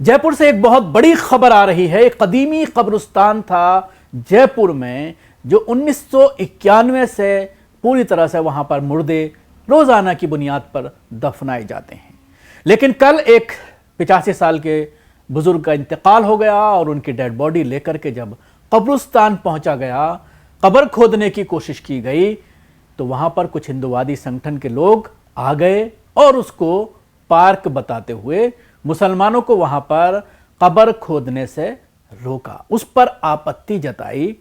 जयपुर से एक बहुत बड़ी खबर आ रही है। एक कदीमी कब्रिस्तान था जयपुर में जो 1991 से पूरी तरह से वहां पर मुर्दे रोजाना की बुनियाद पर दफनाए जाते हैं। लेकिन कल एक 85 साल के बुजुर्ग का इंतकाल हो गया और उनकी डेड बॉडी लेकर के जब कब्रिस्तान पहुंचा गया, कब्र खोदने की कोशिश की गई तो वहां पर कुछ हिंदुवादी संगठन के लोग आ गए और उसको पार्क बताते हुए मुसलमानों को वहां पर कब्र खोदने से रोका, उस पर आपत्ति जताई।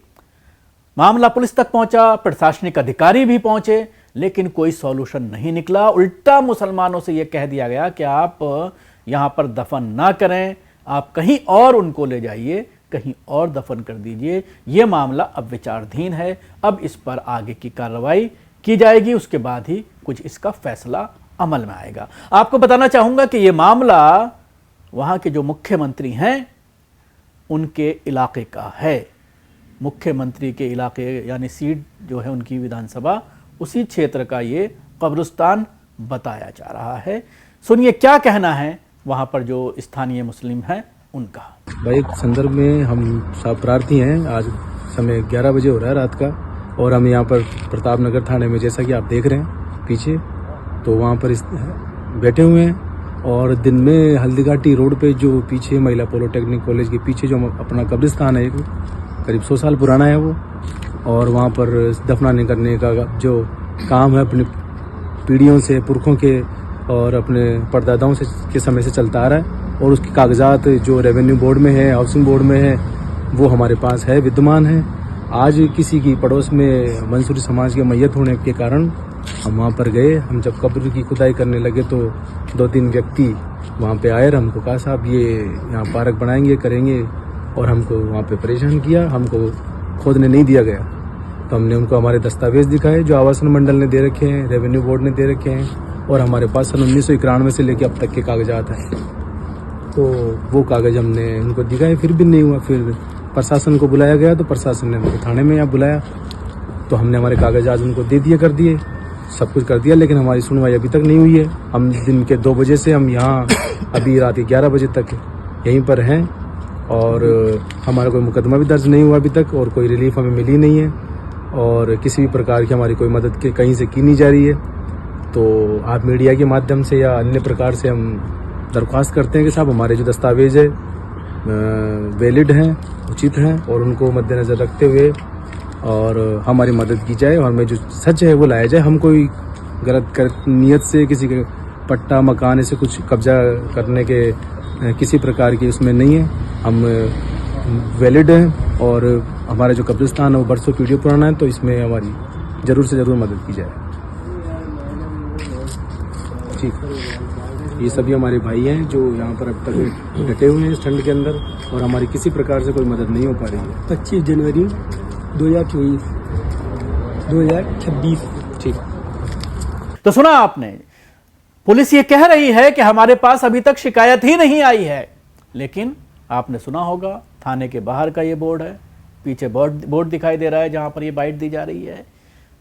मामला पुलिस तक पहुंचा, प्रशासनिक अधिकारी भी पहुंचे, लेकिन कोई सॉल्यूशन नहीं निकला। उल्टा मुसलमानों से यह कह दिया गया कि आप यहां पर दफन ना करें, आप कहीं और उनको ले जाइए, कहीं और दफन कर दीजिए। यह मामला अब विचाराधीन है। अब इस पर आगे की कार्रवाई की जाएगी, उसके बाद ही कुछ इसका फैसला अमल में आएगा। आपको बताना चाहूंगा कि यह मामला वहां के जो मुख्यमंत्री हैं उनके इलाके का है। मुख्यमंत्री के इलाके यानी सीट जो है उनकी विधानसभा, उसी क्षेत्र का ये कब्रिस्तान बताया जा रहा है। सुनिए क्या कहना है वहां पर जो स्थानीय मुस्लिम हैं उनका। भाई संदर्भ में हम सब प्रार्थी हैं। आज समय 11 बजे हो रहा है रात का और हम यहाँ पर प्रताप नगर थाने में, जैसा कि आप देख रहे हैं पीछे, तो वहाँ पर बैठे हुए हैं। और दिन में हल्दीघाटी रोड पे जो पीछे महिला पॉलिटेक्निक कॉलेज के पीछे जो अपना कब्रिस्तान है, करीब 100 साल पुराना है वो, और वहाँ पर दफनाने करने का जो काम है अपनी पीढ़ियों से, पुरखों के और अपने परदादाओं से के समय से चलता आ रहा है। और उसके कागजात जो रेवेन्यू बोर्ड में है, हाउसिंग बोर्ड में है, वो हमारे पास है, विद्यमान है। आज किसी की पड़ोस में मंसूरी समाज के मैयत होने के कारण हम वहाँ पर गए। हम जब कब्र की खुदाई करने लगे तो 2-3 व्यक्ति वहाँ पे आए और हमको कहा साहब ये यहाँ पार्क बनाएंगे, करेंगे, और हमको वहाँ पे परेशान किया। हमको खोदने नहीं दिया गया। तो हमने उनको हमारे दस्तावेज दिखाए जो आवासन मंडल ने दे रखे हैं, रेवेन्यू बोर्ड ने दे रखे हैं, और हमारे पास सन 1991 से लेकर अब तक के कागजात हैं। तो वो कागज हमने उनको दिखाए, फिर भी नहीं हुआ। फिर प्रशासन को बुलाया गया तो प्रशासन ने हमको थाने में यहाँ बुलाया, तो हमने हमारे कागजात उनको दे दिए, कर दिए, सब कुछ कर दिया, लेकिन हमारी सुनवाई अभी तक नहीं हुई है। हम दिन के 2 बजे से हम यहाँ अभी रात के 11 बजे तक यहीं पर हैं और हमारा कोई मुकदमा भी दर्ज नहीं हुआ अभी तक, और कोई रिलीफ हमें मिली नहीं है, और किसी भी प्रकार की हमारी कोई मदद के कहीं से की नहीं जा रही है। तो आप मीडिया के माध्यम से या अन्य प्रकार से हम दरख्वास्त करते हैं कि साहब हमारे जो दस्तावेज है वैलिड हैं, उचित हैं, और उनको मद्देनज़र रखते हुए और हमारी मदद की जाए और हमें जो सच है वो लाया जाए। हम कोई गलत नीयत से किसी के पट्टा मकान से कुछ कब्जा करने के किसी प्रकार की उसमें नहीं है। हम वैलिड हैं और हमारा जो कब्रिस्तान है वो बरसों पीढ़ियों पुराना है, तो इसमें हमारी ज़रूर से ज़रूर मदद की जाए। ठीक, ये सभी हमारे भाई हैं जो यहाँ पर अब तक डटे हुए हैं इस ठंड के अंदर, और हमारी किसी प्रकार से कोई मदद नहीं हो पा रही है। 25 जनवरी 2026। ठीक, तो सुना आपने, पुलिस ये कह रही है कि हमारे पास अभी तक शिकायत ही नहीं आई है। लेकिन आपने सुना होगा थाने के बाहर का ये बोर्ड है, पीछे बोर्ड दिखाई दे रहा है जहां पर ये बाइट दी जा रही है।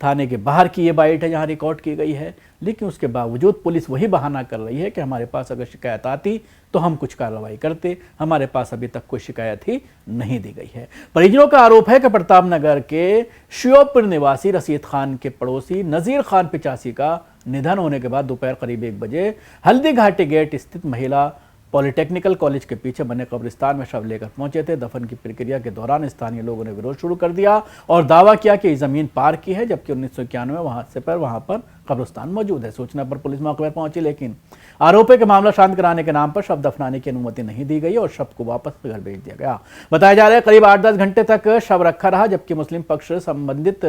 थाने के बाहर की ये बाइट है जहां रिकॉर्ड की गई है, लेकिन उसके बावजूद पुलिस वही बहाना कर रही है कि हमारे पास अगर शिकायत आती तो हम कुछ कार्रवाई करते। हमारे पास अभी तक कोई शिकायत ही नहीं दी गई है। परिजनों का आरोप है कि प्रताप नगर के श्योपुर निवासी रशीद खान के पड़ोसी नजीर खान 85 का निधन होने के बाद दोपहर करीब 1 बजे हल्दीघाटी गेट स्थित महिला पॉलिटेक्निकल कॉलेज के पीछे बने कब्रिस्तान में शव लेकर पहुंचे थे। दफन की प्रक्रिया के दौरान स्थानीय लोगों ने विरोध शुरू कर दिया और दावा किया कि जमीन पार की है, जबकि 1991 वहां पर कब्रिस्तान मौजूद है। सूचना पर पुलिस मौके पर पहुंची, लेकिन आरोप है कि मामला शांत कराने के नाम पर शव दफनाने की अनुमति नहीं दी गई और शव को वापस घर भेज दिया गया। बताया जा रहा है करीब 8-10 घंटे तक शव रखा रहा, जबकि मुस्लिम पक्ष संबंधित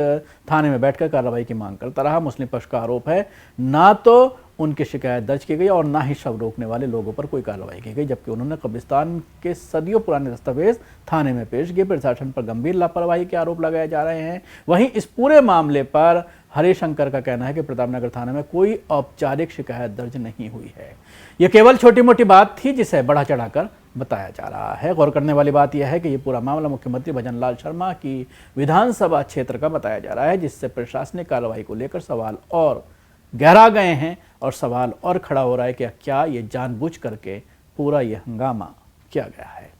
थाने में बैठकर कार्रवाई की मांग करता रहा। मुस्लिम पक्ष का आरोप है ना तो उनकी शिकायत दर्ज की गई और ना ही शव रोकने वाले लोगों पर कोई कार्रवाई की गई, जबकि उन्होंने कब्रिस्तान के सदियों पुराने दस्तावेज थाने में पेश किए। प्रशासन पर गंभीर लापरवाही के आरोप लगाए जा रहे हैं। वहीं इस पूरे मामले पर हरिशंकर का कहना है कि प्रतापनगर थाने में कोई औपचारिक शिकायत दर्ज नहीं हुई है। यह केवल छोटी मोटी बात थी जिसे बढ़ा चढ़ाकर बताया जा रहा है। गौर करने वाली बात यह है कि यह पूरा मामला मुख्यमंत्री भजनलाल शर्मा की विधानसभा क्षेत्र का बताया जा रहा है, जिससे प्रशासनिक कार्रवाई को लेकर सवाल और गहरा गए हैं और सवाल और खड़ा हो रहा है कि क्या ये जानबूझ करके पूरा ये हंगामा किया गया है।